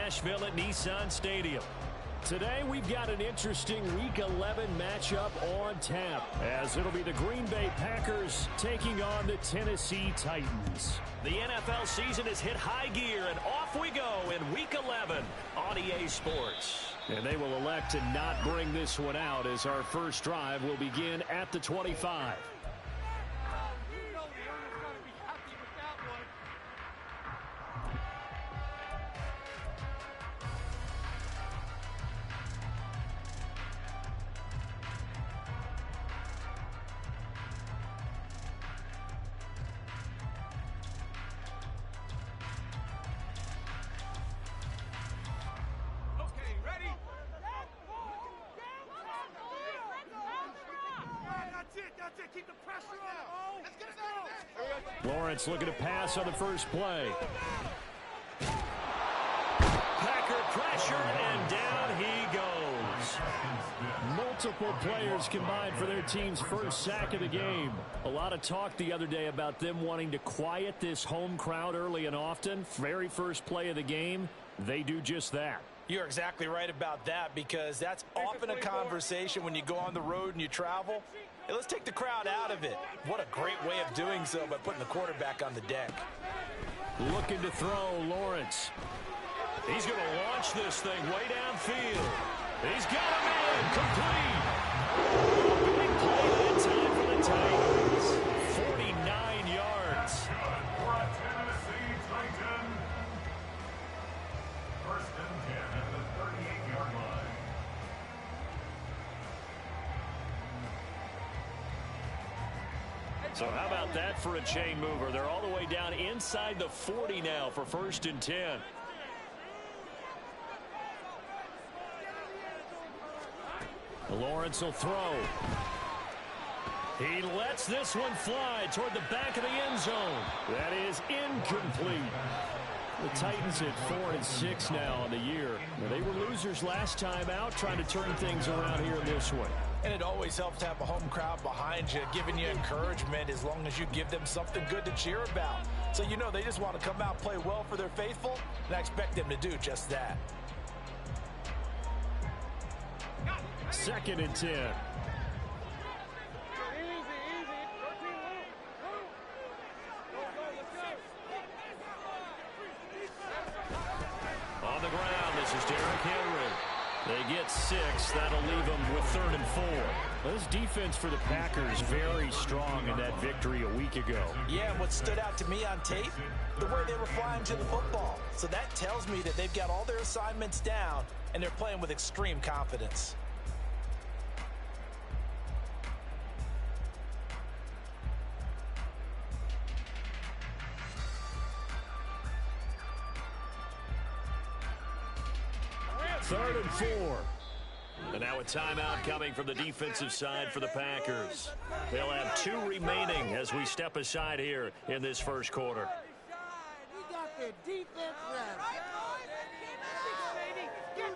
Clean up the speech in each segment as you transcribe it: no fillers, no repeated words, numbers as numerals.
Nashville at Nissan Stadium. Today we've got an interesting Week 11 matchup on tap, as it'll be the Green Bay Packers taking on the Tennessee Titans. The NFL season has hit high gear, and off we go in Week 11 on EA Sports. And they will elect to not bring this one out, as our first drive will begin at the 25. Lawrence looking to pass on the first play. Packer pressure, and down he goes. Multiple players combined for their team's first sack of the game. A lot of talk the other day about them wanting to quiet this home crowd early and often. Very first play of the game, they do just that. You're exactly right about that, because that's often a conversation when you go on the road and you travel. Hey, let's take the crowd out of it. What a great way of doing so by putting the quarterback on the deck. Looking to throw, Lawrence. He's going to launch this thing way downfield. He's got him in, complete. Big play that time for the Titans. 49 yards. For a Tennessee Titan. First and 10 at the 38-yard line. So how about that for a chain mover? They're all the way down inside the 40 now for first and 10. Lawrence will throw. He lets this one fly toward the back of the end zone. That is incomplete. The Titans at 4-6 now on the year. They were losers last time out, trying to turn things around here in this one. And it always helps to have a home crowd behind you, giving you encouragement as long as you give them something good to cheer about. So you know they just want to come out and play well for their faithful, and I expect them to do just that. Second and 10. On the ground, this is Derrick Henry. They get 6. That'll leave them with 3rd and 4. This defense for the Packers very strong in that victory a week ago. Yeah, and what stood out to me on tape, the way they were flying to the football. So that tells me that they've got all their assignments down, and they're playing with extreme confidence. Third and 4. And now a timeout coming from the defensive side for the Packers. They'll have 2 remaining as we step aside here in this first quarter. We got the defense ready. Let's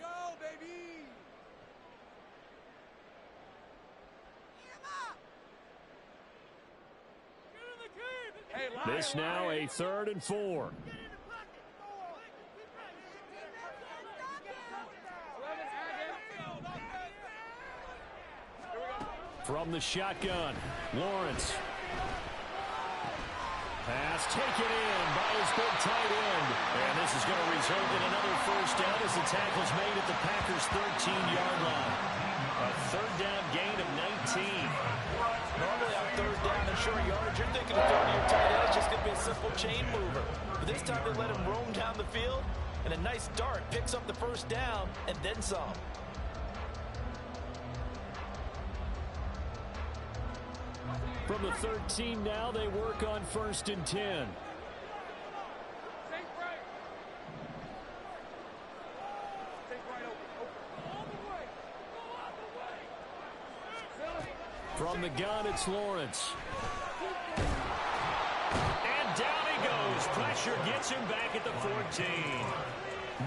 go, baby. This now a 3rd and 4. From the shotgun, Lawrence. Pass taken in by his big tight end. And this is going to result in another first down as the tackle's made at the Packers' 13-yard line. A 3rd down gain of 19. Normally on 3rd down and short yardage, you're thinking of throwing to your tight end. It's just going to be a simple chain mover. But this time they let him roam down the field, and a nice dart picks up the first down and then some. From the 13 now, they work on 1st and 10. From the gun, it's Lawrence. And down he goes. Pressure gets him back at the 14.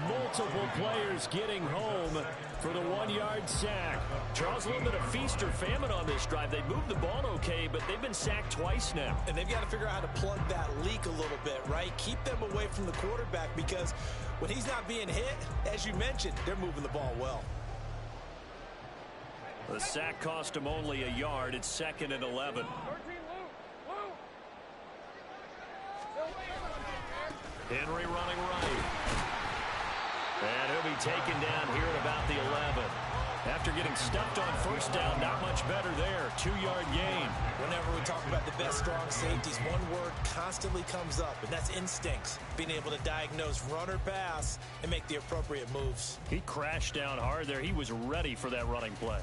Multiple players getting home. for the 1-yard sack. Charles, a little bit of feast or famine on this drive. They moved the ball okay, but they've been sacked twice now. And they've got to figure out how to plug that leak a little bit, right? Keep them away from the quarterback, because when he's not being hit, as you mentioned, they're moving the ball well. The sack cost him only a yard. It's 2nd and 11. Henry running right. And he'll be taken down here at about the 11. After getting stuffed on first down, not much better there. 2-yard gain. Whenever we talk about the best strong safeties, one word constantly comes up, and that's instincts. Being able to diagnose run or pass and make the appropriate moves. He crashed down hard there. He was ready for that running play.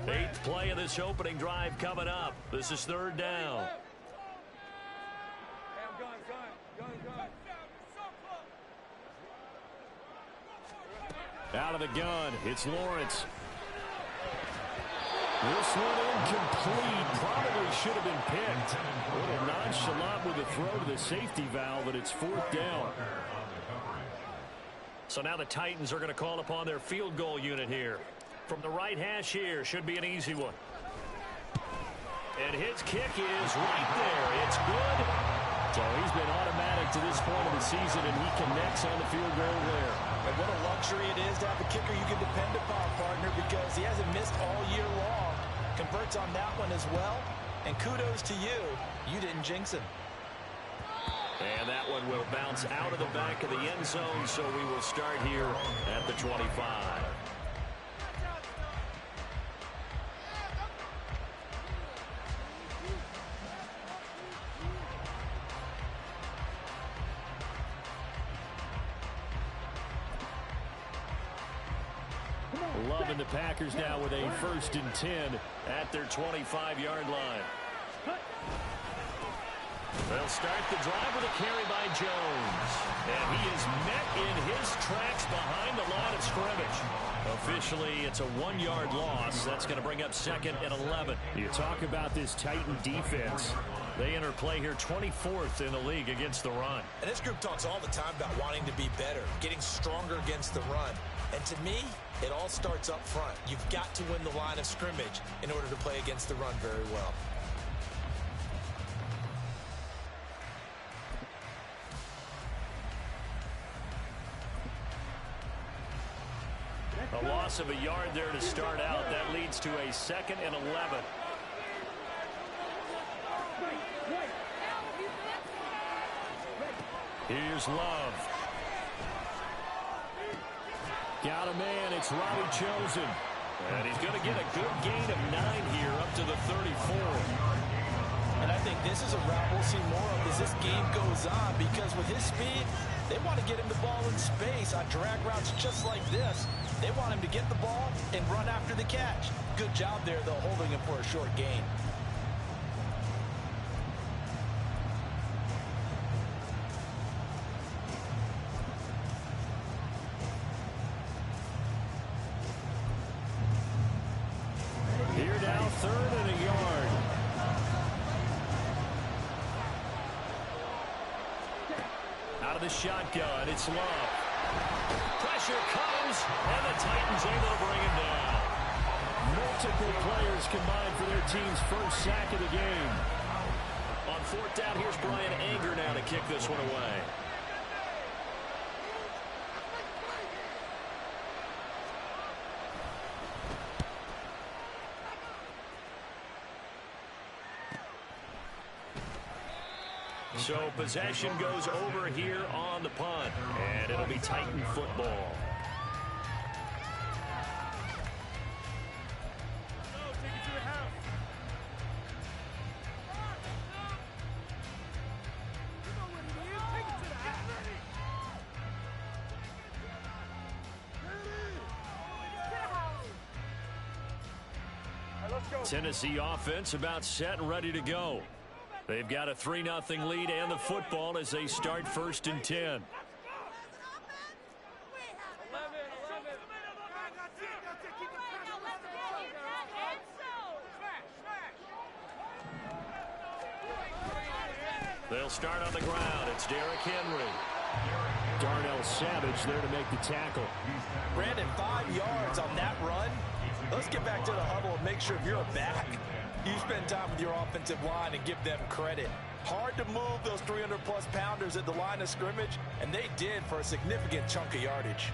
Eighth play of this opening drive coming up. This is 3rd down. Out of the gun, it's Lawrence. This one incomplete. Probably should have been picked. A little nonchalant with the throw to the safety valve, but it's 4th down. So now the Titans are going to call upon their field goal unit here. From the right hash here, should be an easy one. And his kick is right there. It's good. So he's been automatic to this point of the season, and he connects on the field goal there. And what a luxury it is to have a kicker you can depend upon, partner, because he hasn't missed all year long. Converts on that one as well. And kudos to you. You didn't jinx him. And that one will bounce out of the back of the end zone, so we will start here at the 25. 11, the Packers now with a 1st and 10 at their 25-yard line. They'll start the drive with a carry by Jones. And he is met in his tracks behind the line of scrimmage. Officially, it's a 1-yard loss. That's going to bring up 2nd and 11. You talk about this Titan defense. They enter play here 24th in the league against the run. And this group talks all the time about wanting to be better, getting stronger against the run. And to me, it all starts up front. You've got to win the line of scrimmage in order to play against the run very well. A loss of a yard there to start out. That leads to a 2nd and 11. Here's Love. Got a man. It's Robbie Chosen. And he's going to get a good gain of 9 here up to the 34. And I think this is a route we'll see more of as this game goes on, because with his speed, they want to get him the ball in space on drag routes just like this. They want him to get the ball and run after the catch. Good job there, though, holding him for a short gain. Here now, 3rd and a yard. Out of the shotgun, it's Love. Pressure comes, and the Titans able to bring him down. Multiple players combined for their team's first sack of the game. On 4th down, here's Brian Anger now to kick this one away. So possession goes over here on the punt, and it'll be Titan football. Tennessee offense about set and ready to go. They've got a 3-0 lead and the football as they start 1st and 10. They'll They'll start on the ground. It's Derrick Henry. Darnell Savage there to make the tackle. Brandon, 5 yards on that run. Let's get back to the huddle and make sure if you're a back, you spend time with your offensive line and give them credit. Hard to move those 300-plus pounders at the line of scrimmage, and they did for a significant chunk of yardage.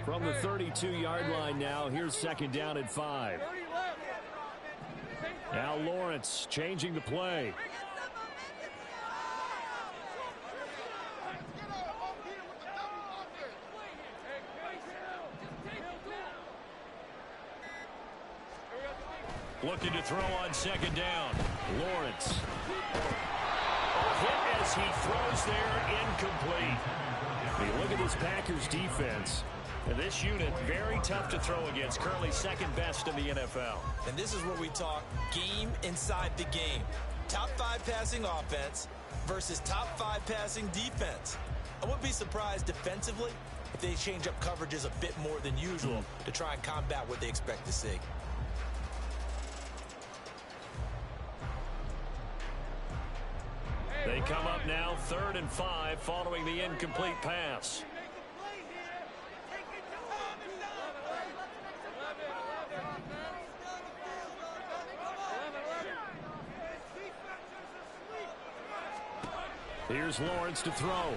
From the 32-yard line now, here's second down and 5. Now Lawrence changing the play. Looking to throw on second down. Lawrence. Hit as he throws there, incomplete. You look at this Packers defense. And this unit, very tough to throw against. Currently second best in the NFL. And this is where we talk game inside the game. Top 5 passing offense versus top 5 passing defense. I wouldn't be surprised defensively if they change up coverages a bit more than usual to try and combat what they expect to see. They come up now 3rd and 5 following the incomplete pass. Here's Lawrence to throw.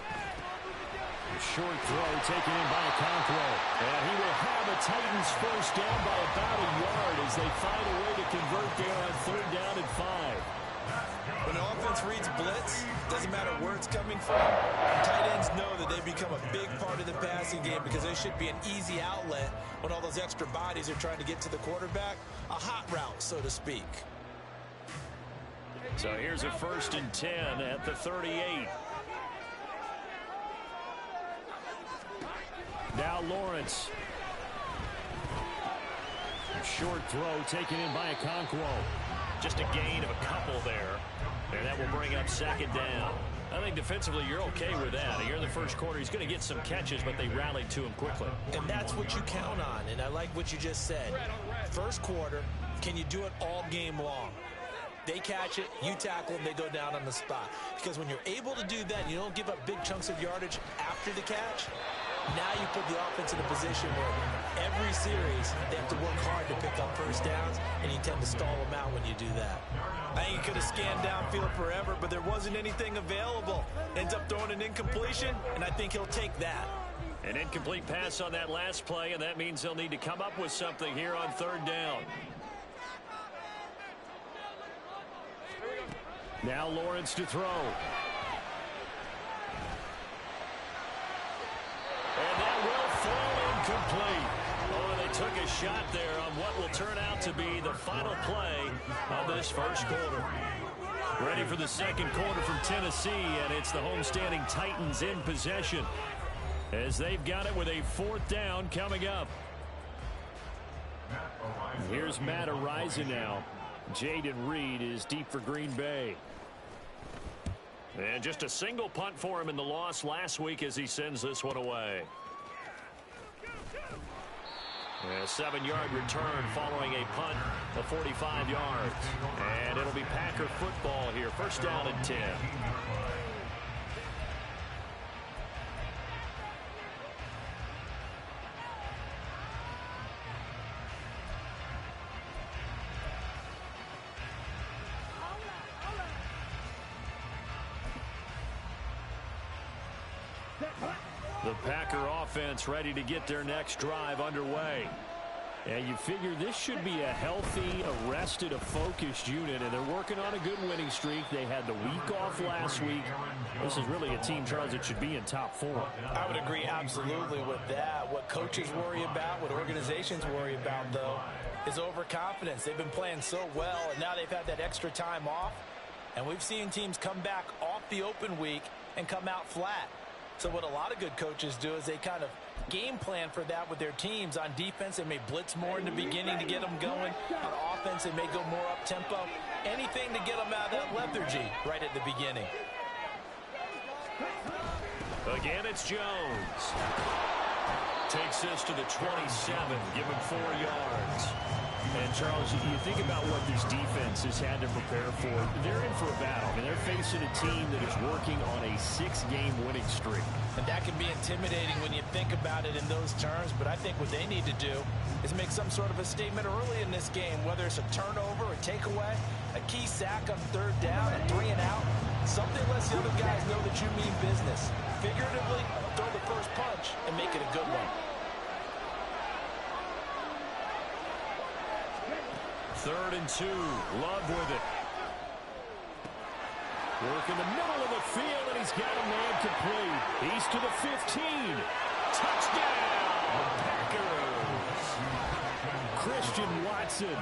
Short throw taken in by Okonkwo. And he will have a Titans first down by about a yard as they find a way to convert there on 3rd down and 5. When the offense reads blitz, doesn't matter where it's coming from, tight ends know that they become a big part of the passing game because they should be an easy outlet when all those extra bodies are trying to get to the quarterback. A hot route, so to speak. So here's a 1st and 10 at the 38. Now Lawrence. Short throw taken in by Okonkwo. Just a gain of a couple there. And that will bring up 2nd down. I think defensively you're okay with that. Here in the first quarter, he's going to get some catches, but they rallied to him quickly. And that's what you count on, and I like what you just said. First quarter, can you do it all game long? They catch it, you tackle them, they go down on the spot. Because when you're able to do that, you don't give up big chunks of yardage after the catch. Now you put the offense in a position where every series they have to work hard to pick up first downs, and you tend to stall them out when you do that. I think he could have scanned downfield forever, but there wasn't anything available. Ends up throwing an incompletion, and I think he'll take that. An incomplete pass on that last play, and that means they'll need to come up with something here on 3rd down. Now Lawrence to throw. And that will fall incomplete. Oh, they took a shot there on what will turn out to be the final play of this first quarter. Ready for the second quarter from Tennessee, and it's the homestanding Titans in possession as they've got it with a 4th down coming up. Here's Matt Araiza now. Jaden Reed is deep for Green Bay. And just a single punt for him in the loss last week as he sends this one away. A 7-yard return following a punt of 45 yards. And it'll be Packer football here. 1st down and 10. The Packer offense ready to get their next drive underway. And you figure this should be a healthy, arrested, a focused unit, and they're working on a good winning streak. They had the week off last week. This is really a team, Charles, that should be in top 4. I would agree absolutely with that. What coaches worry about, what organizations worry about, though, is overconfidence. They've been playing so well, and now they've had that extra time off. And we've seen teams come back off the open week and come out flat. So what a lot of good coaches do is they kind of game plan for that with their teams. On defense, they may blitz more in the beginning to get them going. On offense, they may go more up-tempo. Anything to get them out of that lethargy right at the beginning. Again, it's Jones. Takes this to the 27, give him 4 yards. And, Charles, you think about what this defense has had to prepare for. They're in for a battle. I mean, they're facing a team that is working on a 6-game winning streak. And that can be intimidating when you think about it in those terms, but I think what they need to do is make some sort of a statement early in this game, whether it's a turnover, a takeaway, a key sack on 3rd down, a 3 and out. Something lets the other guys know that you mean business. Figuratively, throw the first punch and make it a good one. 3rd and 2. Love with it. Work in the middle of the field, and he's got a man complete. He's to the 15. Touchdown, Packers. Christian Watson,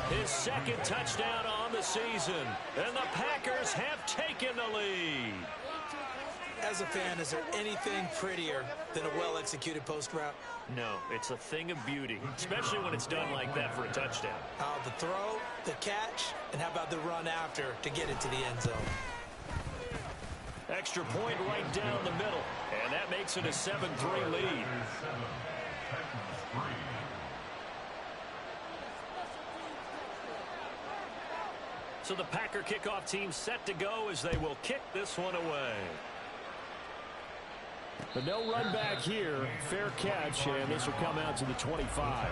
his 2nd touchdown on the season. And the Packers have taken the lead. As a fan, is there anything prettier than a well-executed post route? No, it's a thing of beauty, especially when it's done like that for a touchdown. The throw, the catch, and how about the run after to get into the end zone? Extra point right down the middle, and that makes it a 7-3 lead. So the Packer kickoff team set to go as they will kick this one away. But no run back here. Fair catch, and this will come out to the 25.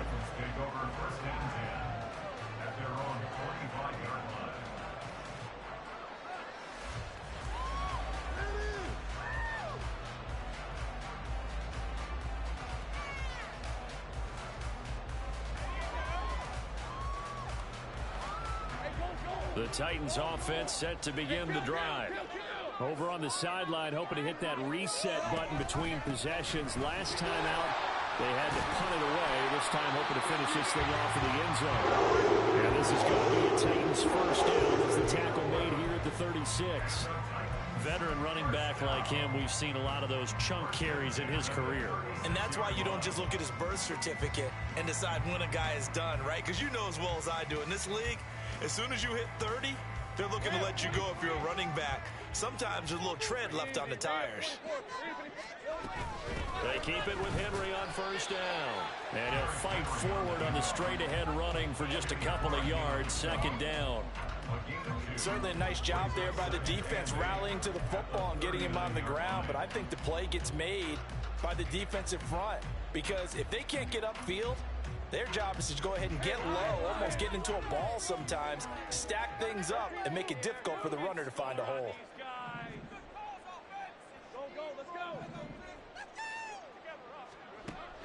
The Titans offense set to begin the drive. Over on the sideline, hoping to hit that reset button between possessions. Last time out, they had to punt it away. This time, hoping to finish this thing off in the end zone. And this is going to be a Titans first down as the tackle made here at the 36. Veteran running back like him, we've seen a lot of those chunk carries in his career. And that's why you don't just look at his birth certificate and decide when a guy is done, right? Because you know as well as I do, in this league, as soon as you hit 30, they're looking to let you go if you're a running back. Sometimes there's a little tread left on the tires. They keep it with Henry on first down. And he'll fight forward on the straight-ahead running for just a couple of yards. 2nd down. Certainly a nice job there by the defense rallying to the football and getting him on the ground. But I think the play gets made by the defensive front. Because if they can't get upfield, their job is to go ahead and get low, almost get into a ball sometimes, stack things up, and make it difficult for the runner to find a hole.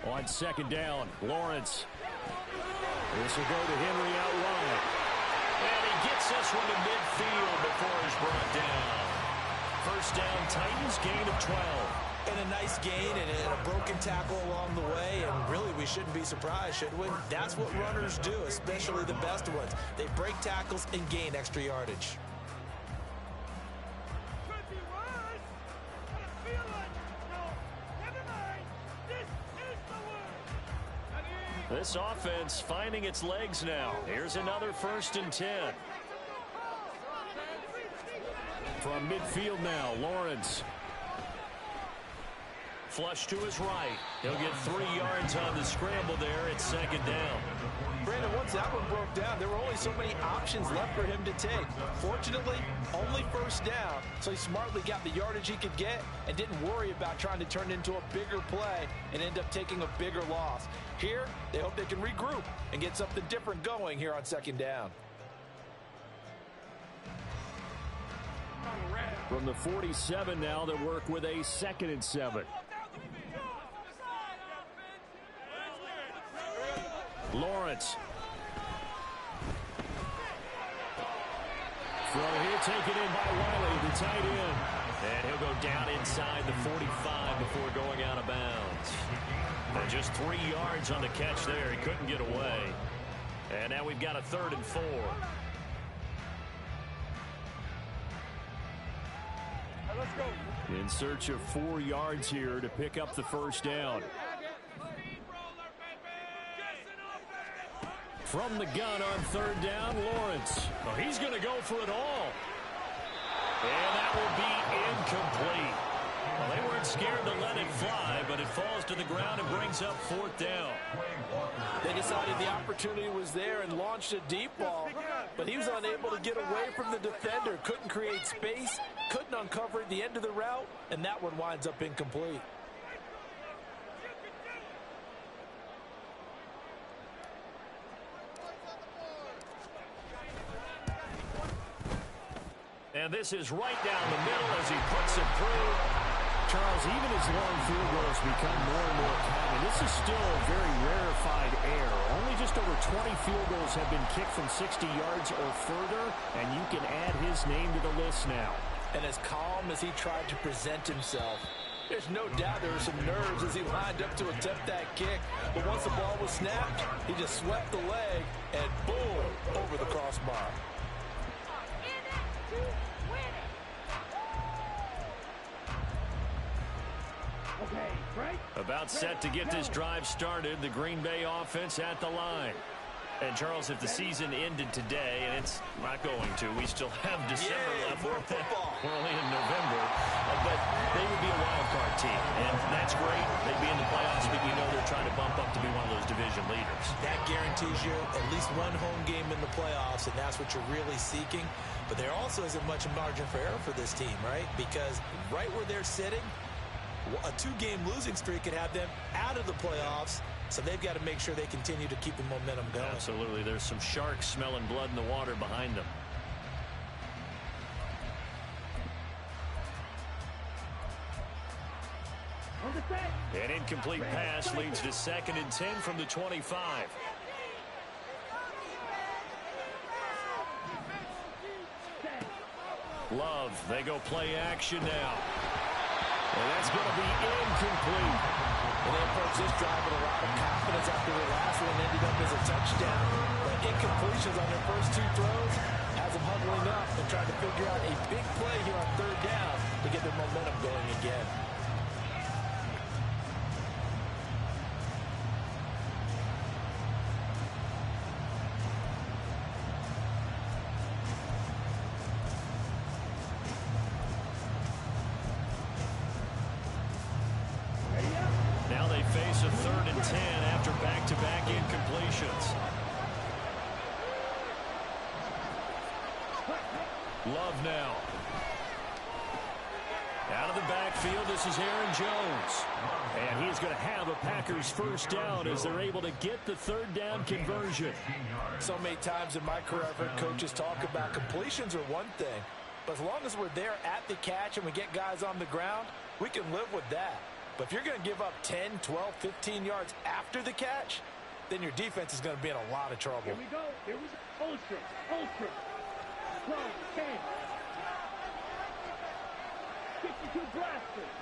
On 2nd down, Lawrence. This will go to Henry out wide. And he gets this one to midfield before he's brought down. First down, Titans, gain of 12. And a nice gain and a broken tackle along the way, and really we shouldn't be surprised, should we? That's what runners do, especially the best ones. They break tackles and gain extra yardage. This offense finding its legs now. Here's another 1st and 10. From midfield now, Lawrence. Flush to his right. He'll get 3 yards on the scramble there. It's 2nd down. Brandon, once that one broke down, there were only so many options left for him to take. Fortunately, only first down, so he smartly got the yardage he could get and didn't worry about trying to turn it into a bigger play and end up taking a bigger loss. Here, they hope they can regroup and get something different going here on 2nd down. From the 47 now, they work with a 2nd and 7. Lawrence. Throw here taken in by Wiley, the tight end. And he'll go down inside the 45 before going out of bounds. And just 3 yards on the catch there. He couldn't get away. And now we've got a 3rd and 4. Let's go. In search of 4 yards here to pick up the first down. From the gun on 3rd down, Lawrence. Oh, he's going to go for it all. And that will be incomplete. Well, they weren't scared to let it fly, but it falls to the ground and brings up 4th down. They decided the opportunity was there and launched a deep ball, but he was unable to get away from the defender. Couldn't create space, couldn't uncover at the end of the route, and that one winds up incomplete. And this is right down the middle as he puts it through. Charles, even as long field goals become more and more common, this is still a very rarefied air. Only just over 20 field goals have been kicked from 60 yards or further, and you can add his name to the list now. And as calm as he tried to present himself, there's no doubt there were some nerves as he lined up to attempt that kick. But once the ball was snapped, he just swept the leg and boom, over the crossbar. About set to get this drive started, the Green Bay offense at the line. And, Charles, if the season ended today, and it's not going to, we still have December left. More football. We're only in November. But they would be a wild card team, and that's great. They'd be in the playoffs, but you know they're trying to bump up to be one of those division leaders. That guarantees you at least one home game in the playoffs, and that's what you're really seeking. But there also isn't much margin for error for this team, right? Because right where they're sitting, a 2-game losing streak could have them out of the playoffs, so they've got to make sure they continue to keep the momentum going. Absolutely. There's some sharks smelling blood in the water behind them. An incomplete pass leads to 2nd and 10 from the 25. Love, they go play action now. And that's going to be incomplete. And they approach this drive with a lot of confidence after the last one ended up as a touchdown. But incompletions on their first 2 throws has them huddling up and trying to figure out a big play here on 3rd down to get their momentum going again. Now they face a 3rd and 10 after back-to-back incompletions. Love now. Out of the backfield, this is Aaron Jones. And he's going to have a Packers 1st down as they're able to get the 3rd down conversion. So many times in my career, I've heard coaches talk about completions are one thing. But as long as we're there at the catch and we get guys on the ground, we can live with that. But if you're going to give up 10, 12, 15 yards after the catch, then your defense is going to be in a lot of trouble. Here we go. Here we go. Ultra. Ultra. 12, 10. 52 blasters.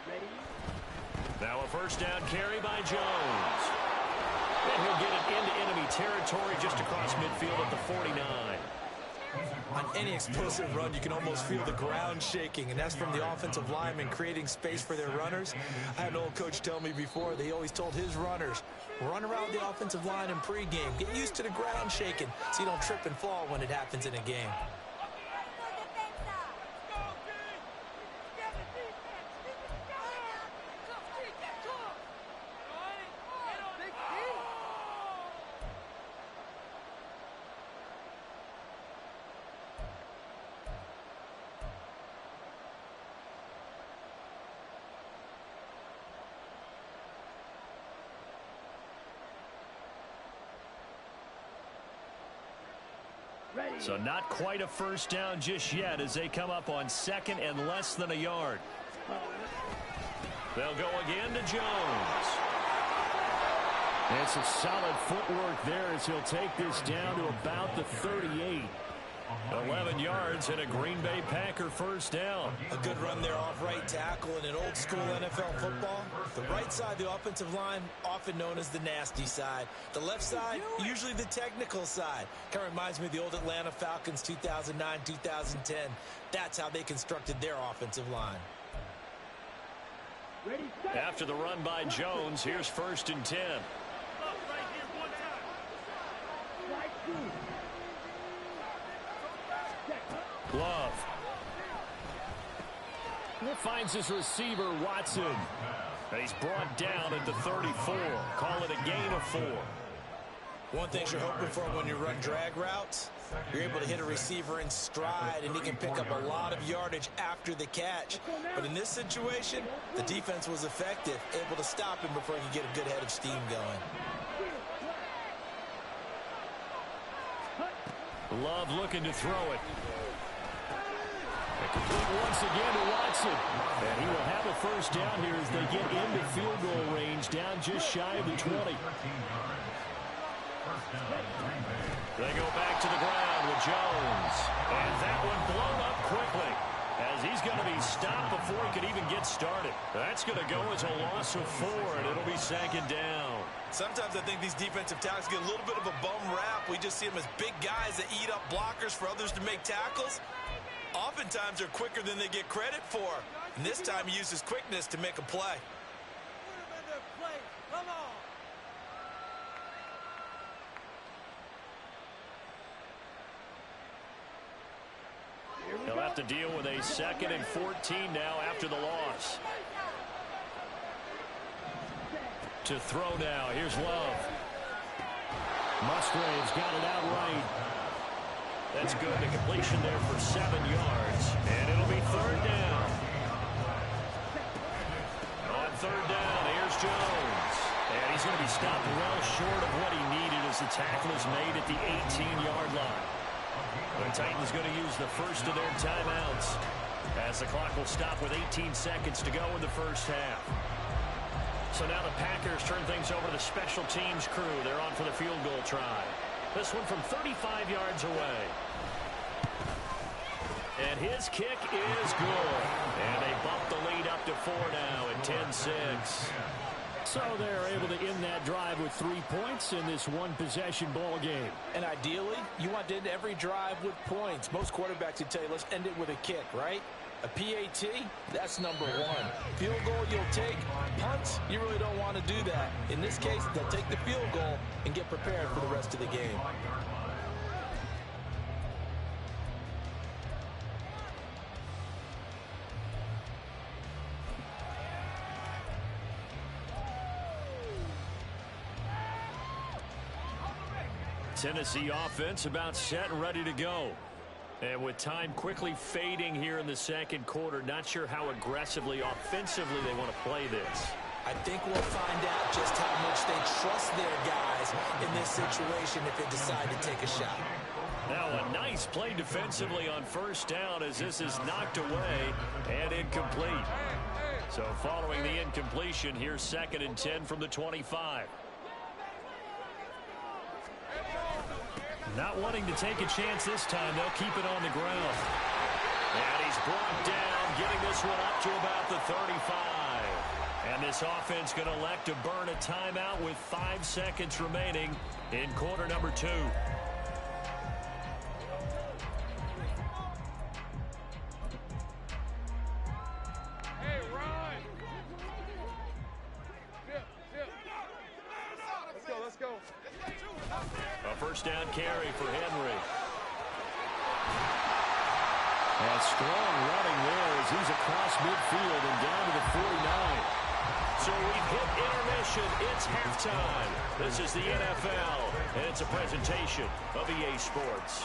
Ready? Now a 1st down carry by Jones. And he'll get it into enemy territory just across midfield at the 49. On any explosive run, you can almost feel the ground shaking, and that's from the offensive linemen creating space for their runners. I had an old coach tell me before, they always told his runners, run around the offensive line in pregame. Get used to the ground shaking so you don't trip and fall when it happens in a game. So not quite a 1st down just yet as they come up on 2nd and less than a yard. They'll go again to Jones. And some solid footwork there as he'll take this down to about the 38. 11 yards and a Green Bay Packer 1st down. A good run there off right tackle in an old school NFL football. The right side, the offensive line, often known as the nasty side. The left side, usually the technical side. Kind of reminds me of the old Atlanta Falcons 2009, 2010. That's how they constructed their offensive line. After the run by Jones, here's 1st and 10. Love. It finds his receiver, Watson. And he's brought down at the 34. Call it a gain of 4. One thing you're hoping for when you run drag routes, you're able to hit a receiver in stride, and he can pick up a lot of yardage after the catch. But in this situation, the defense was effective, able to stop him before he could get a good head of steam going. Love looking to throw it. And complete once again to Watson. And he will have a first down here as they get into field goal range, down just shy of the 20. They go back to the ground with Jones. And that one blown up quickly as he's going to be stopped before he could even get started. That's going to go as a loss of 4, and it'll be second down. Sometimes I think these defensive tackles get a little bit of a bum rap. We just see them as big guys that eat up blockers for others to make tackles. Oftentimes they're quicker than they get credit for. And this time he uses quickness to make a play. He'll have to deal with a 2nd and 14 now after the loss. To throw now. Here's Love. Musgrave's got it outright. That's good. The completion there for 7 yards. And it'll be 3rd down. On 3rd down, here's Jones. And he's going to be stopped well short of what he needed as the tackle is made at the 18-yard line. The Titans going to use the first of their timeouts as the clock will stop with 18 seconds to go in the first half. So now the Packers turn things over to the special teams crew. They're on for the field goal try. This one from 35 yards away. And his kick is good. And they bump the lead up to 4 now at 10-6. So they're able to end that drive with 3 points in this one-possession ball game. And ideally, you want to end every drive with points. Most quarterbacks would tell you, let's end it with a kick, right? A PAT, that's number 1. Field goal you'll take. Punts, you really don't want to do that. In this case, they'll take the field goal and get prepared for the rest of the game. Tennessee offense about set and ready to go. And with time quickly fading here in the second quarter, not sure how aggressively, offensively they want to play this. I think we'll find out just how much they trust their guys in this situation if they decide to take a shot. Now a nice play defensively on first down as this is knocked away and incomplete. So following the incompletion, here's 2nd and 10 from the 25. Not wanting to take a chance this time, they'll keep it on the ground. And he's brought down, getting this one up to about the 35. And this offense going to elect to burn a timeout with 5 seconds remaining in quarter number 2. Hey, Ron! Let's go. A first down carry for Henry. And strong running there as he's across midfield and down to the 49. So we've hit intermission. It's halftime. This is the NFL, and it's a presentation of EA Sports.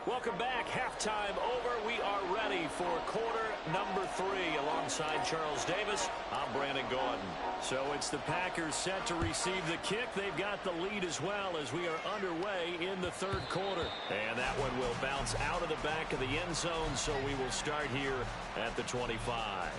Welcome back. Halftime over. We are ready for quarter number 3. Alongside Charles Davis, I'm Brandon Gordon. So it's the Packers set to receive the kick. They've got the lead as well as we are underway in the third quarter. And that one will bounce out of the back of the end zone, so we will start here at the 25.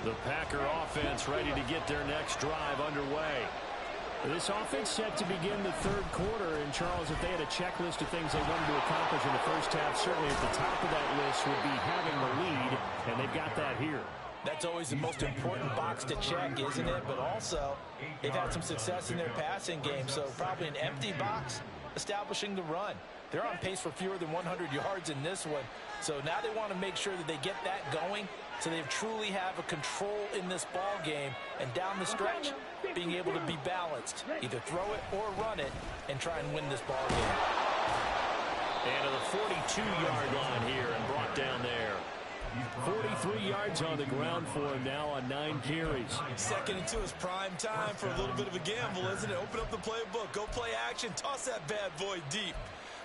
The Packer offense ready to get their next drive underway. This offense set to begin the third quarter. And, Charles, if they had a checklist of things they wanted to accomplish in the first half, certainly at the top of that list would be having the lead, and they've got that here. That's always the most important box to check, isn't it? But also, they've had some success in their passing game, so probably an empty box establishing the run. They're on pace for fewer than 100 yards in this one, so now they want to make sure that they get that going so they truly have a control in this ball game, and down the stretch, being able to be balanced, either throw it or run it, and try and win this ball game. And to the 42-yard line here and brought down there. 43 yards on the ground for him now on 9 carries. Second and 2 is prime time for a little bit of a gamble, isn't it? Open up the playbook, go play action, toss that bad boy deep.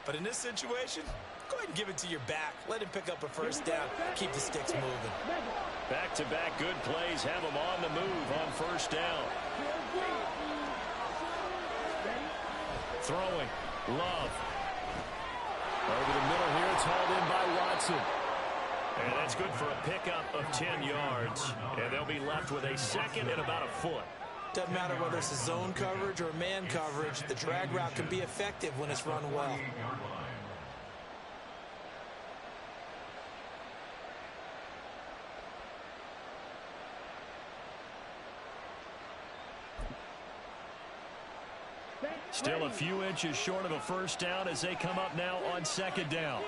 But in this situation, go ahead and give it to your back. Let him pick up a first down. Keep the sticks moving. Back-to-back good plays have him on the move on first down. Throwing. Love. Over the middle here, it's hauled in by Watson. And that's good for a pickup of 10 yards. And they'll be left with a second and about a foot. Doesn't matter whether it's a zone coverage or man coverage, the drag route can be effective when it's run well. Still a few inches short of a first down as they come up now on second down.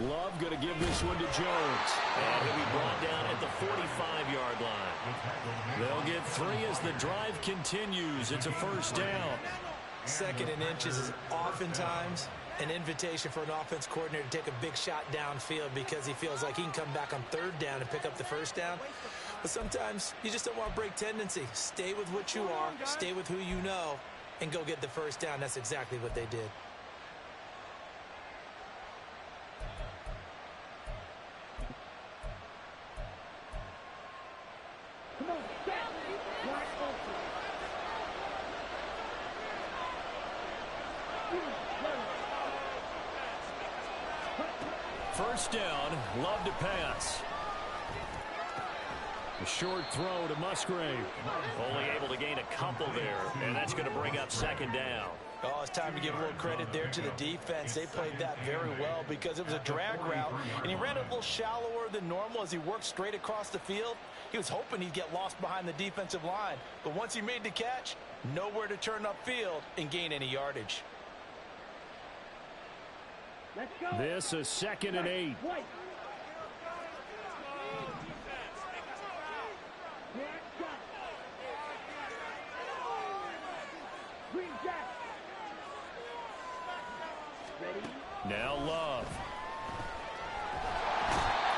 Love going to give this one to Jones. And he'll be brought down at the 45-yard line. They'll get 3 as the drive continues. It's a first down. Second and inches is oftentimes an invitation for an offense coordinator to take a big shot downfield because he feels like he can come back on third down and pick up the first down. But sometimes you just don't want to break tendency. Stay with what you are, stay with who you know, and go get the first down. That's exactly what they did. First down, Love to pass. A short throw to Musgrave. Only able to gain a couple there, and that's going to bring up second down. Oh, it's time to give a little credit there to the defense. They played that very well because it was a drag route, and he ran it a little shallower than normal as he worked straight across the field. He was hoping he'd get lost behind the defensive line, but once he made the catch, nowhere to turn upfield and gain any yardage. This is 2nd and 8. Now Love.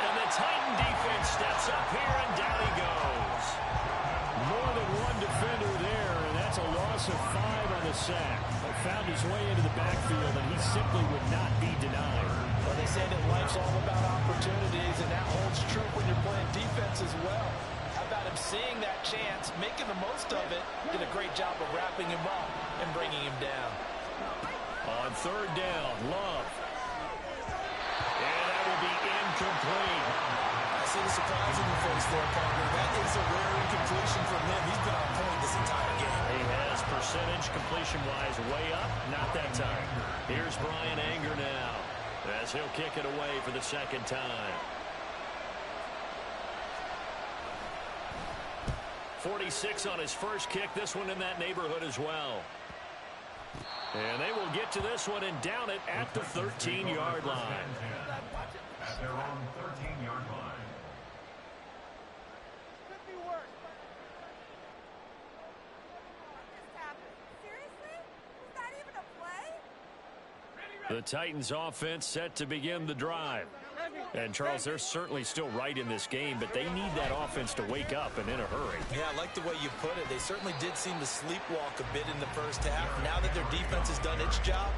And the Titan defense steps up here, and down he goes. More than one defender there, and that's a loss of 5 on the sack. Found his way into the backfield, and he simply would not be denied. Well, they say that life's all about opportunities, and that holds true when you're playing defense as well. How about him seeing that chance, making the most of it, did a great job of wrapping him up and bringing him down. On third down, Love. And that will be incomplete. I see the surprise in your face there, partner. That is a rare incompletion from him. He's been on point this entire game. He has percentage completion-wise way up. Not that time. Here's Brian Anger now as he'll kick it away for the second time. 46 on his first kick. This one in that neighborhood as well. And they will get to this one and down it at the 13-yard line. At their own 13-yard line. The Titans offense set to begin the drive. And, Charles, they're certainly still right in this game, but they need that offense to wake up and in a hurry. Yeah, I like the way you put it. They certainly did seem to sleepwalk a bit in the first half. Now that their defense has done its job,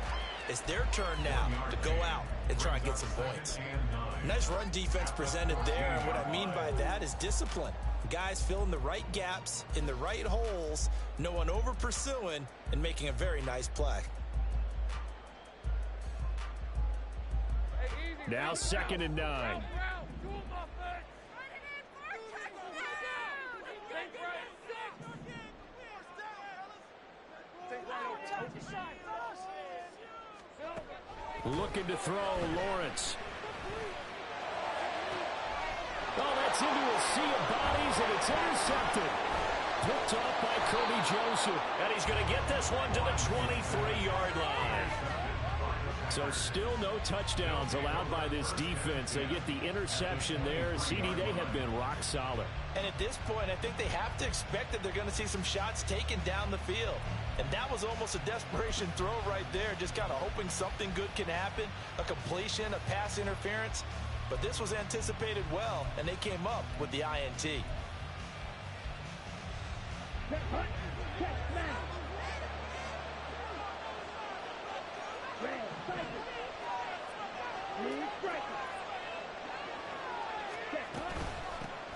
it's their turn now to go out and try and get some points. Nice run defense presented there, and what I mean by that is discipline. Guys filling the right gaps in the right holes, no one over-pursuing, and making a very nice play. Now 2nd and 9. Looking to throw, Lawrence. Oh, that's into a sea of bodies, and it's intercepted. Picked off by Kirby Joseph. And he's going to get this one to the 23-yard line. So still no touchdowns allowed by this defense. They get the interception there. CD, they have been rock solid. And at this point, I think they have to expect that they're going to see some shots taken down the field. And that was almost a desperation throw right there, just kind of hoping something good can happen, a completion, a pass interference. But this was anticipated well, and they came up with the INT.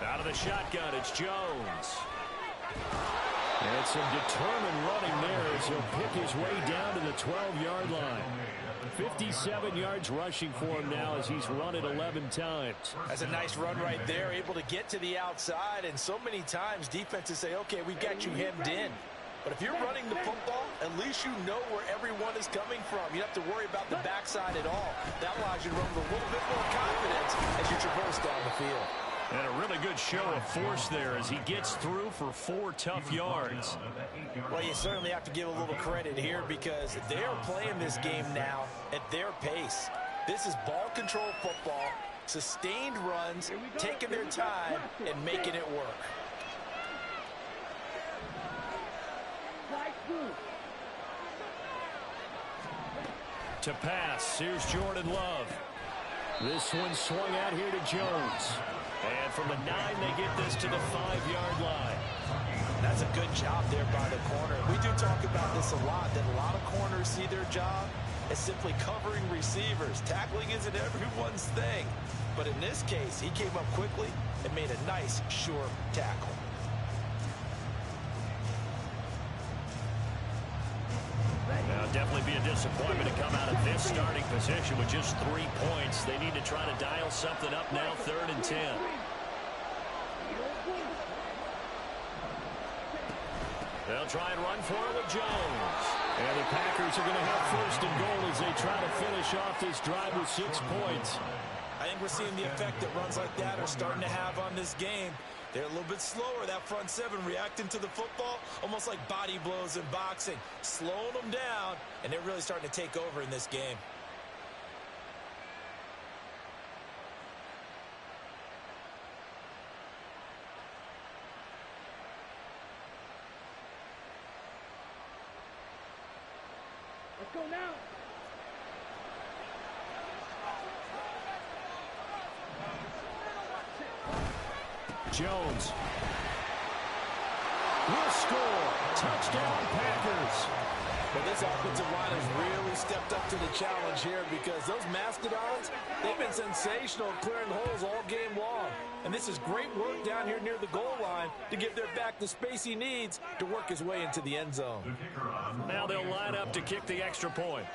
Out of the shotgun, it's Jones. And some determined running there as he'll pick his way down to the 12-yard line. 57 yards rushing for him now as he's run it 11 times. That's a nice run right there, able to get to the outside. And so many times defenses say, okay, we've got you hemmed in. But if you're running the football, at least you know where everyone is coming from. You don't have to worry about the backside at all. That allows you to run with a little bit more confidence as you traverse down the field. And a really good show of force there as he gets through for 4 tough yards. Well, you certainly have to give a little credit here because they're playing this game now at their pace. This is ball control football, sustained runs, taking their time and making it work. To pass, here's Jordan Love. This one swung out here to Jones. And from the 9, they get this to the 5-yard line. That's a good job there by the corner. We do talk about this a lot, that a lot of corners see their job as simply covering receivers. Tackling isn't everyone's thing. But in this case, he came up quickly and made a nice, sure tackle. Now, definitely be a disappointment to come out of this starting position with just 3 points. They need to try to dial something up now, 3rd and 10. They'll try and run for it with Jones. And the Packers are going to have 1st and goal as they try to finish off this drive with 6 points. I think we're seeing the effect that runs like that are starting to have on this game. They're a little bit slower, that front 7, reacting to the football, almost like body blows in boxing, slowing them down, and they're really starting to take over in this game. Let's go now. Jones will score. Touchdown, Packers. Well, this offensive line has really stepped up to the challenge here because those Mastodons, they've been sensational clearing holes all game long. And this is great work down here near the goal line to give their back the space he needs to work his way into the end zone. Now they'll line up to kick the extra point.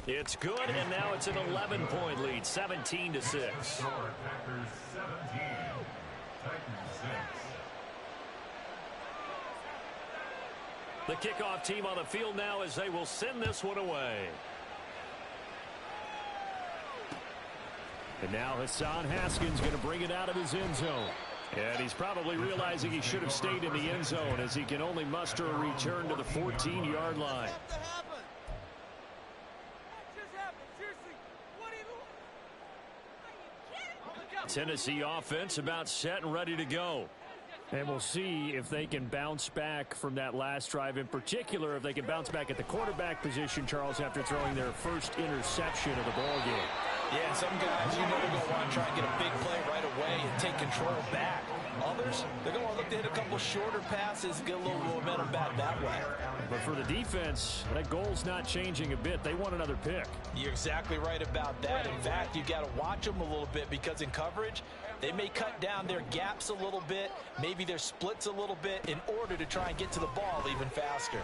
It's good, and now it's an 11-point lead, 17-6. Packers 17, Titans 6. The kickoff team on the field now as they will send this one away. And now Hassan Haskins going to bring it out of his end zone. And he's probably realizing he should have stayed in the end zone as he can only muster a return to the 14-yard line. Tennessee offense about set and ready to go. And we'll see if they can bounce back from that last drive, in particular if they can bounce back at the quarterback position, Charles, after throwing their first interception of the ball game. Yeah, and some guys, you know, they're going to want to try and get a big play right away and take control back. Others, they're going to look to hit a couple shorter passes and get a little momentum back that way. But for the defense, that goal's not changing a bit. They want another pick. You're exactly right about that. In fact, you've got to watch them a little bit because in coverage, they may cut down their gaps a little bit, maybe their splits a little bit in order to try and get to the ball even faster.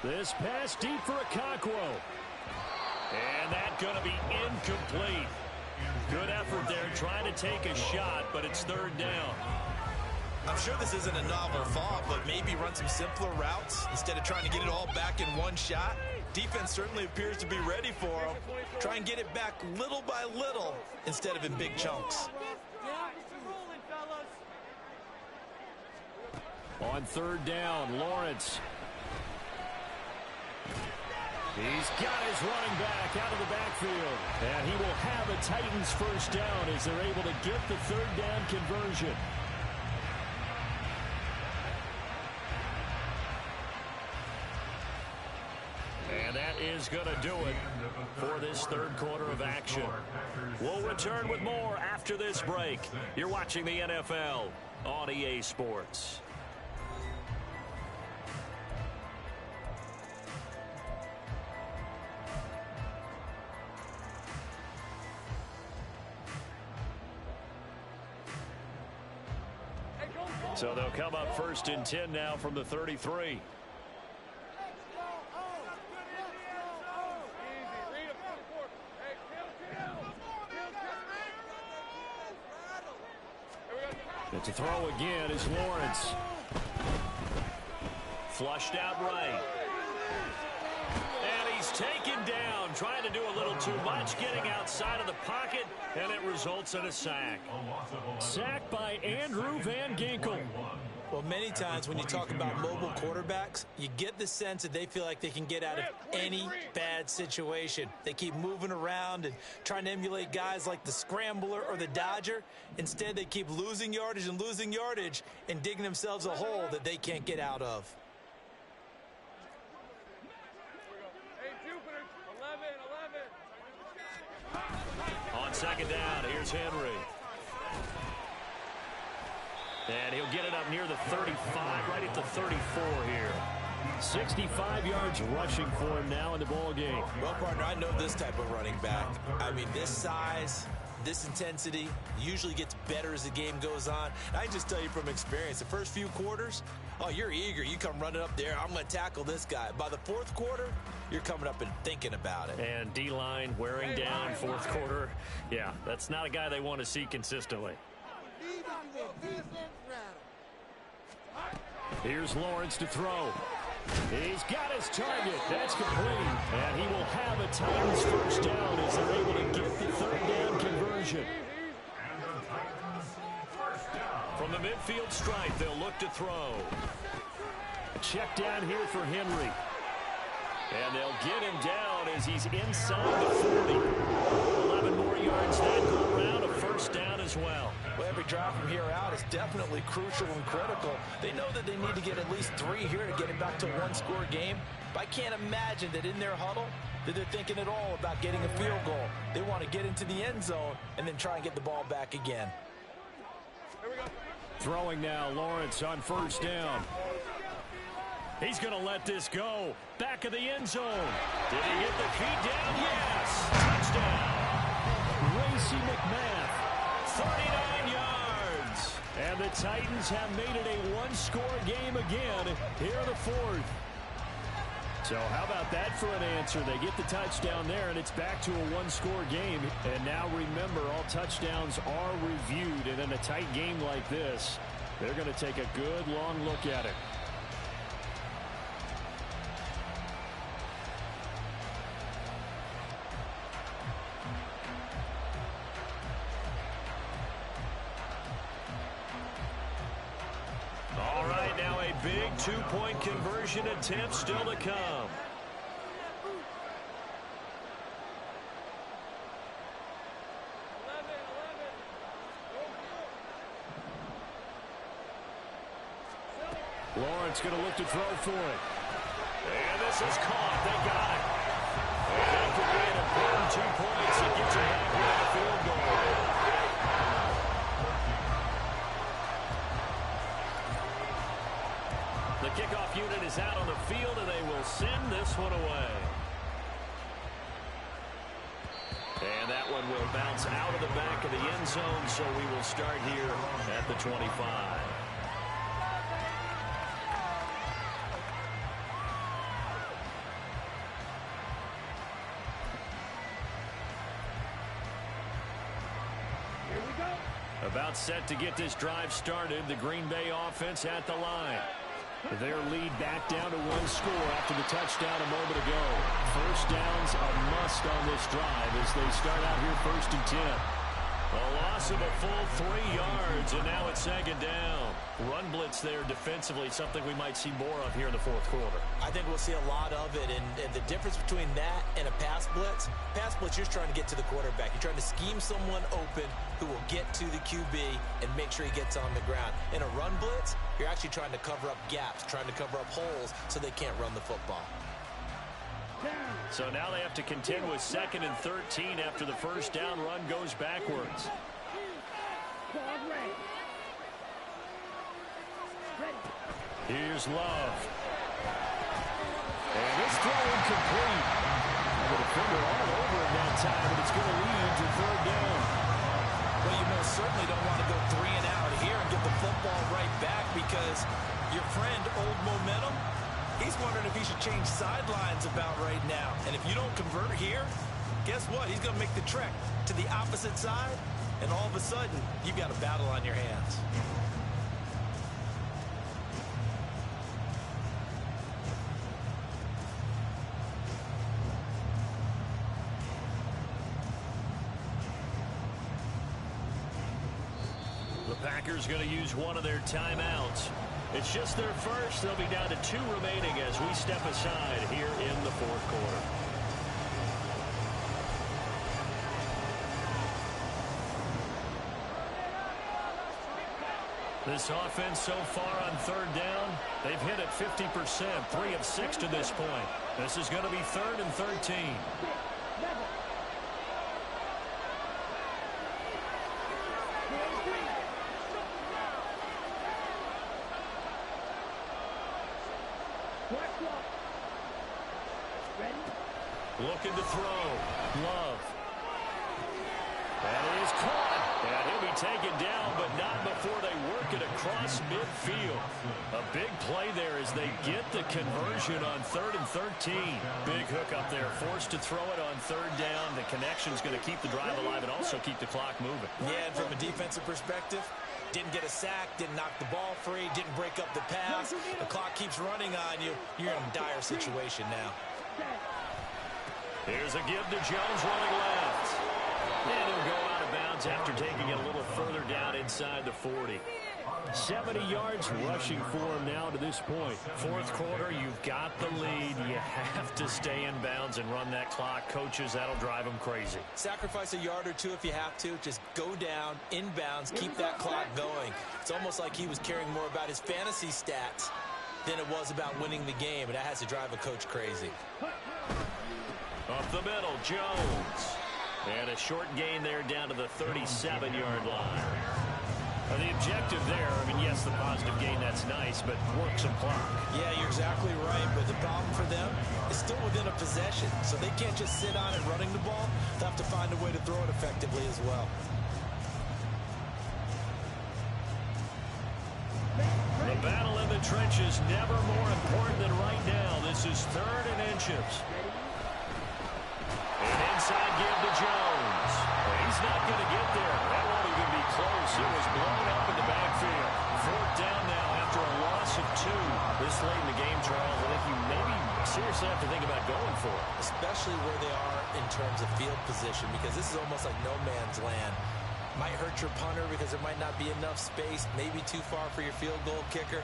This pass deep for Okonkwo. And that's going to be incomplete. Good effort there trying to take a shot, but it's 3rd down. I'm sure this isn't a novel thought, but maybe run some simpler routes instead of trying to get it all back in one shot. Defense certainly appears to be ready for them. Try and get it back little by little instead of in big chunks. On third down, Lawrence. He's got his running back out of the backfield. And he will have a Titans first down as they're able to get the third down conversion. And that is going to do it for this third quarter of action. We'll return with more after this break. You're watching the NFL on EA Sports. So they'll come up first and 10 now from the 33. To throw again is Lawrence. Flushed out right. And he's taken down, trying to do a little too much, getting outside of the pocket, and it results in a sack. Sacked by Andrew Van Ginkel. Well, many times when you talk about mobile quarterbacks, you get the sense that they feel like they can get out of any bad situation. They keep moving around and trying to emulate guys like the Scrambler or the Dodger. Instead, they keep losing yardage and digging themselves a hole that they can't get out of. On second down, here's Henry. And he'll get it up near the 35, right at the 34 here. 65 yards rushing for him now in the ball game. Well, partner, I know this type of running back. I mean, this size, this intensity usually gets better as the game goes on. I can just tell you from experience, the first few quarters, oh, you're eager. You come running up there, I'm going to tackle this guy. By the fourth quarter, you're coming up and thinking about it. And D-line wearing down fourth quarter. Yeah, that's not a guy they want to see consistently. Here's Lawrence to throw. He's got his target. That's complete. And he will have a Titans first down as they're able to get the third down conversion. From the midfield stripe, they'll look to throw. Check down here for Henry. And they'll get him down as he's inside the 40. 11 more yards that go around, a first down as well. Well, every drive from here out is definitely crucial and critical. They know that they need to get at least 3 here to get it back to a one-score game. But I can't imagine that in their huddle that they're thinking at all about getting a field goal. They want to get into the end zone and then try and get the ball back again. Here we go. Throwing now, Lawrence on first down. He's going to let this go. Back of the end zone. Did he get the feet down? Yes. Touchdown. Racy McMath. 39 yards. And the Titans have made it a one-score game again here in the fourth. So how about that for an answer? They get the touchdown there, and it's back to a one-score game. And now remember, all touchdowns are reviewed. And in a tight game like this, they're going to take a good long look at it. Big two-point conversion attempt still to come. Lawrence going to look to throw for it. And this is caught. They got it. And that could be an important 2 points that gets them back with a field goal. The kickoff unit is out on the field, and they will send this one away. And that one will bounce out of the back of the end zone, so we will start here at the 25. About set to get this drive started. The Green Bay offense at the line. Their lead back down to one score after the touchdown a moment ago. First down's a must on this drive as they start out here 1st and 10. A loss of a full 3 yards, and now it's second down. Run blitz there defensively, something we might see more of here in the fourth quarter. I think we'll see a lot of it, and the difference between that and a pass blitz, you're just trying to get to the quarterback. You're trying to scheme someone open who will get to the QB and make sure he gets on the ground. In a run blitz, you're actually trying to cover up gaps, trying to cover up holes so they can't run the football. So now they have to contend with 2nd and 13 after the first down run goes backwards. Here's Love. And this throw incomplete. The defender all over him that time, but it's going to lead to 3rd down. Well, you most certainly don't want to go 3 and out here and get the football right back because your friend, Old Momentum, he's wondering if he should change sidelines about right now. And if you don't convert here, guess what? He's going to make the trek to the opposite side, and all of a sudden, you've got a battle on your hands. The Packers going to use one of their timeouts. It's just their first. They'll be down to 2 remaining as we step aside here in the fourth quarter. This offense so far on 3rd down, they've hit it 50%, 3 of 6 to this point. This is going to be 3rd and 13. Looking to throw. Love. That is caught. And he'll be taken down, but not before they work it across midfield. A big play there as they get the conversion on 3rd and 13. Big hook up there. Forced to throw it on 3rd down. The connection's going to keep the drive alive and also keep the clock moving. Yeah, and from a defensive perspective, didn't get a sack, didn't knock the ball free, didn't break up the pass. The clock keeps running on you. You're in a dire situation now. Here's a give to Jones running left. And he'll go out of bounds after taking it a little further down inside the 40. 70 yards rushing for him now to this point. Fourth quarter, you've got the lead. You have to stay in bounds and run that clock. Coaches, that'll drive them crazy. Sacrifice a yard or two if you have to. Just go down, in bounds, keep that clock going. It's almost like he was caring more about his fantasy stats than it was about winning the game, and that has to drive a coach crazy. Up the middle, Jones. And a short gain there down to the 37-yard line. The objective there, I mean, yes, the positive gain, that's nice, but work some clock. Yeah, you're exactly right, but the problem for them is still within a possession, so they can't just sit on it running the ball. They'll have to find a way to throw it effectively as well. The battle in the trenches never more important than right now. This is 3rd and inches. An inside give to Jones. He's not going to get there. That won't even be close. It was blown up in the backfield. 4th down now after a loss of 2. This late in the game, Charles, I think you maybe seriously have to think about going for it. Especially where they are in terms of field position, because this is almost like no man's land. Might hurt your punter because there might not be enough space, maybe too far for your field goal kicker.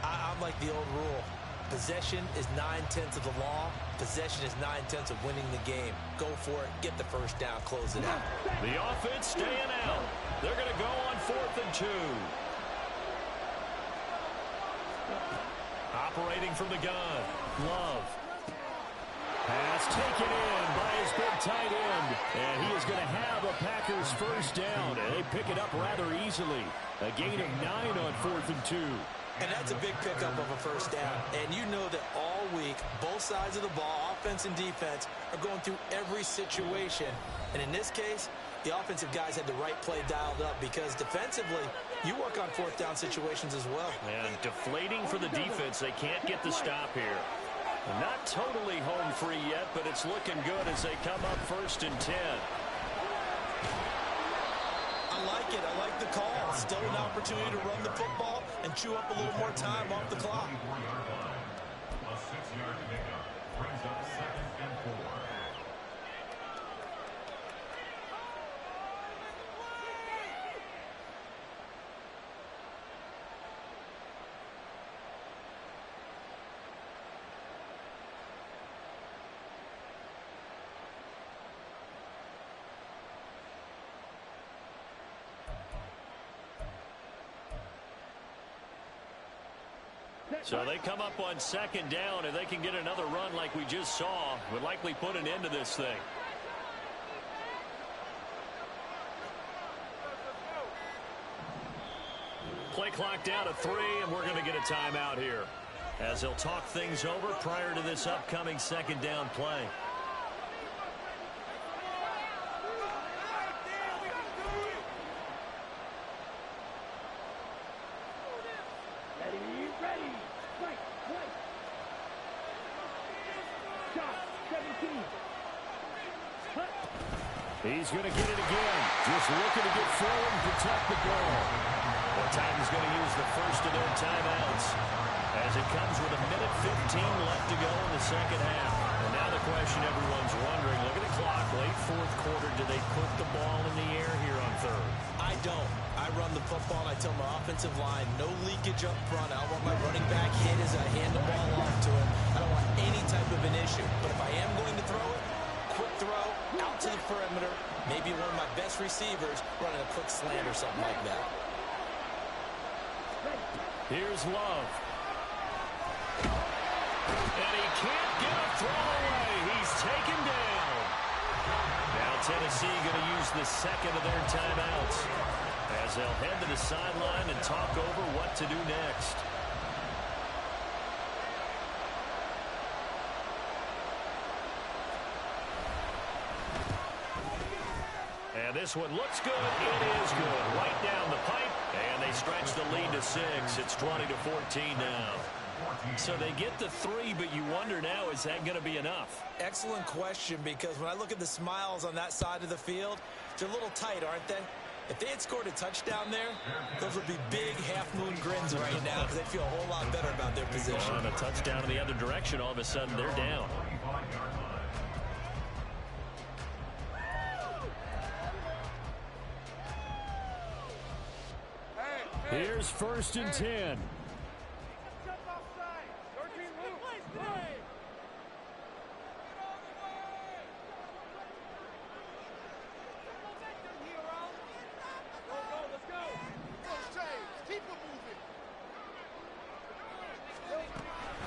I'm like the old rule. Possession is 9/10 of the law. Possession is 9/10 of winning the game. Go for it. Get the first down. Close it out. The offense staying out. They're going to go on 4th and 2. Operating from the gun. Love. Pass taken in by his big tight end. And he is going to have a Packers first down. And they pick it up rather easily. A gain of 9 on 4th and 2. And that's a big pickup of a first down. And you know that all week, both sides of the ball, offense and defense, are going through every situation. And in this case, the offensive guys had the right play dialed up because defensively, you work on 4th down situations as well. And deflating for the defense. They can't get the stop here. Not totally home free yet, but it's looking good as they come up 1st and 10. I like it. I like Still an opportunity to run the football and chew up a little more time off the clock. A 6-yard pickup brings up 2nd and 4. So they come up on 2nd down, and they can get another run like we just saw. Would likely put an end to this thing. Play clock down to 3, and we're going to get a timeout here, as they'll talk things over prior to this upcoming 2nd down play. He's going to get it again. Just looking to get forward and protect the ball. The Titans going to use the first of their timeouts as it comes with 1:15 left to go in the 2nd half. And now the question everyone's wondering, look at the clock, late 4th quarter, do they put the ball in the air here on 3rd? I don't. I run the football and I tell my offensive line, no leakage up front. I don't want my running back hit as I hand the ball off to him. I don't want any type of an issue. But if I am going to throw it, quick throw, out to the perimeter, maybe one of my best receivers running a quick slant or something like that. Here's Love. And he can't get a throw away. He's taken down. Now Tennessee going to use the 2nd of their timeouts as they'll head to the sideline and talk over what to do next. And this one looks good. It is good. Right down the pipe. And they stretch the lead to 6. It's 20-14 now. So they get the 3, but you wonder now, is that going to be enough? Excellent question, because when I look at the smiles on that side of the field, they're a little tight, aren't they? If they had scored a touchdown there, those would be big half-moon grins right now because they'd feel a whole lot better about their position. On a touchdown in the other direction, all of a sudden they're down. Here's 1st and 10.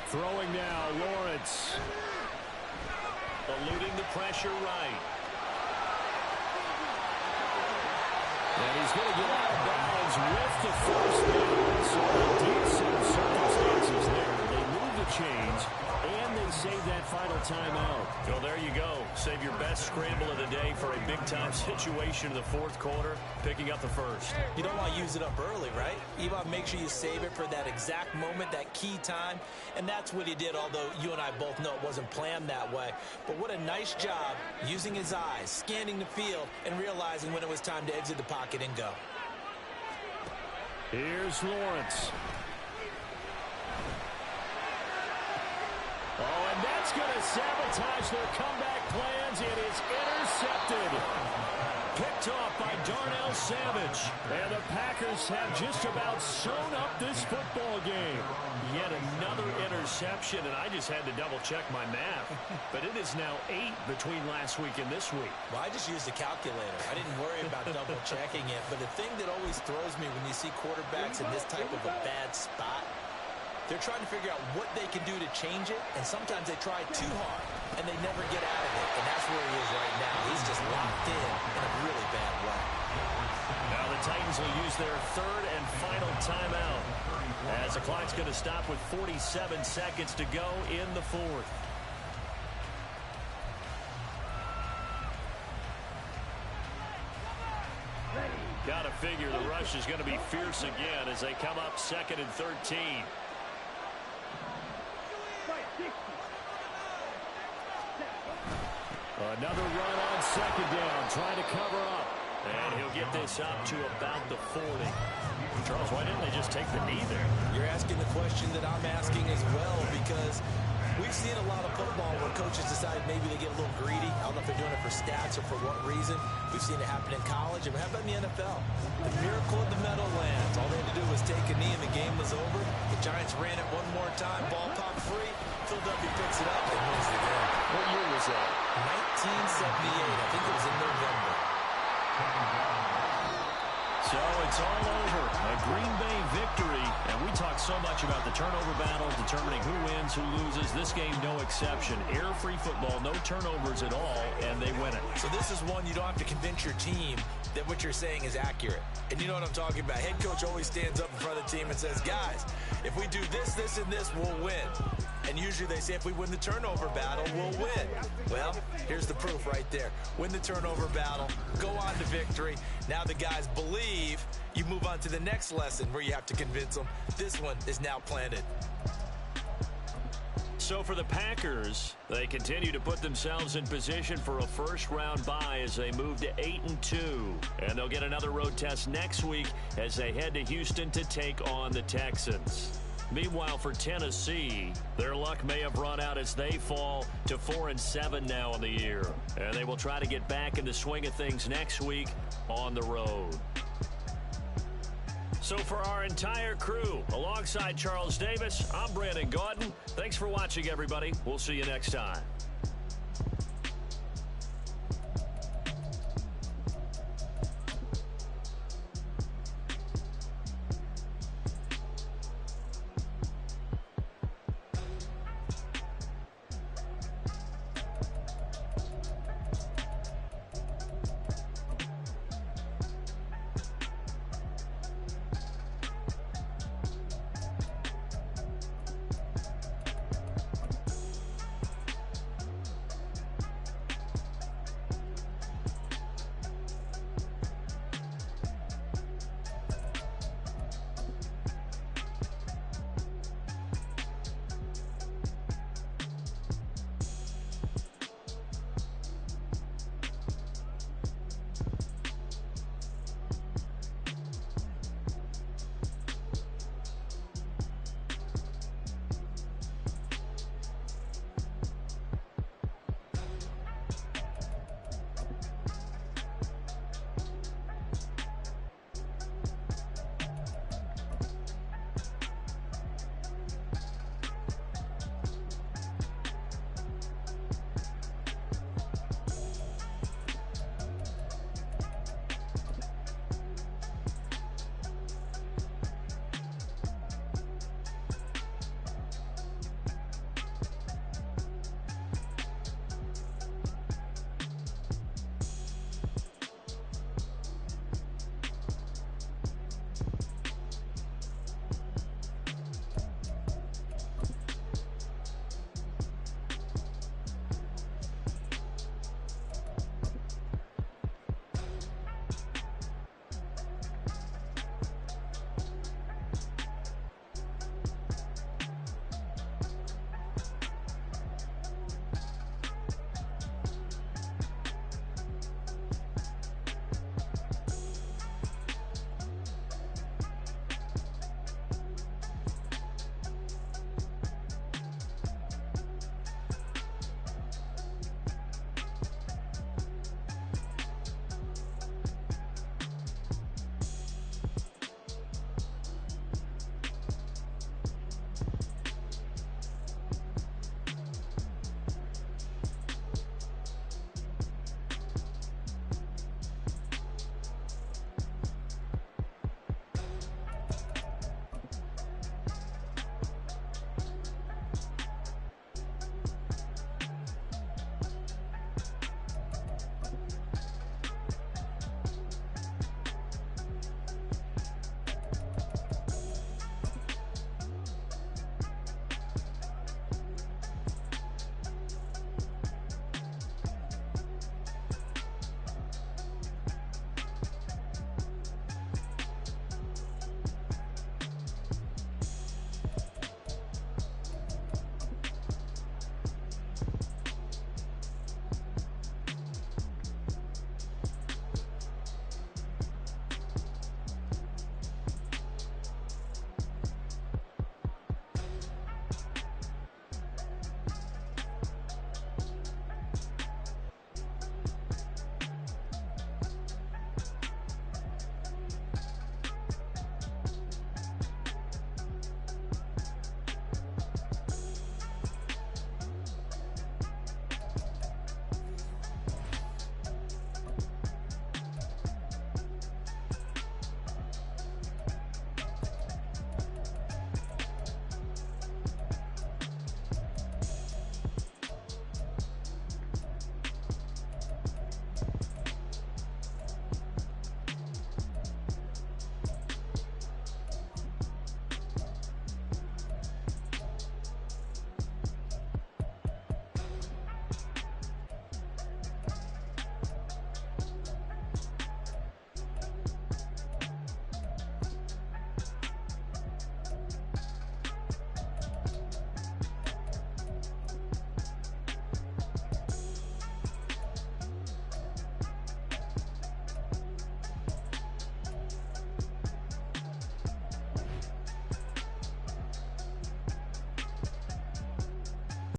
Throwing now, Lawrence. Eluding the pressure right. And he's going to get out of bounds with the first down. So a deep set of circumstances there. They move the chains, and they save that final timeout. Well, there you go. Save your best scramble of the day for a big-time situation in the 4th quarter, picking up the first. You don't want to use it up early, right? You want to make sure you save it for that exact moment, that key time, and that's what he did, although you and I both know it wasn't planned that way. But what a nice job using his eyes, scanning the field, and realizing when it was time to exit the pocket and go. Here's Lawrence. Oh, and that's going to sabotage their comeback plans. It is intercepted. Picked off by Darnell Savage. And the Packers have just about sewn up this football game. Yet another interception, and I just had to double-check my math. But it is now 8 between last week and this week. Well, I just used a calculator. I didn't worry about double-checking it. But the thing that always throws me when you see quarterbacks in this type of a bad spot, they're trying to figure out what they can do to change it, and sometimes they try too hard, and they never get out of it. And that's where he is right now. He's just locked in a really bad way. Now the Titans will use their 3rd and final timeout, as the clock's going to stop with 47 seconds to go in the 4th. Got to figure the rush is going to be fierce again as they come up 2nd and 13. Another run on 2nd down, trying to cover up. And he'll get this up to about the 40. Charles, why didn't they just take the knee there? You're asking the question that I'm asking as well, because we've seen a lot of football where coaches decide maybe they get a little greedy. I don't know if they're doing it for stats or for what reason. We've seen it happen in college, and how about in the NFL? The miracle of the Meadowlands. All they had to do was take a knee, and the game was over. The Giants ran it one more time. Ball popped free. Philadelphia picks it up and wins the game. What year was that? 1978. I think it was in November. So it's all over. A Green Bay victory. And we talk so much about the turnover battle, determining who wins, who loses. This game, no exception. Error-free football, no turnovers at all, and they win it. So this is one you don't have to convince your team that what you're saying is accurate. And you know what I'm talking about. Head coach always stands up in front of the team and says, guys, if we do this, this, and this, we'll win. And usually they say if we win the turnover battle, we'll win. Well, here's the proof right there. Win the turnover battle, go on to victory. Now the guys believe. You move on to the next lesson where you have to convince them. This one is now planted. So for the Packers, they continue to put themselves in position for a first-round bye as they move to 8-2. And they'll get another road test next week as they head to Houston to take on the Texans. Meanwhile, for Tennessee, their luck may have run out as they fall to 4-7 now in the year. And they will try to get back in the swing of things next week on the road. So for our entire crew, alongside Charles Davis, I'm Brandon Gaudin. Thanks for watching, everybody. We'll see you next time.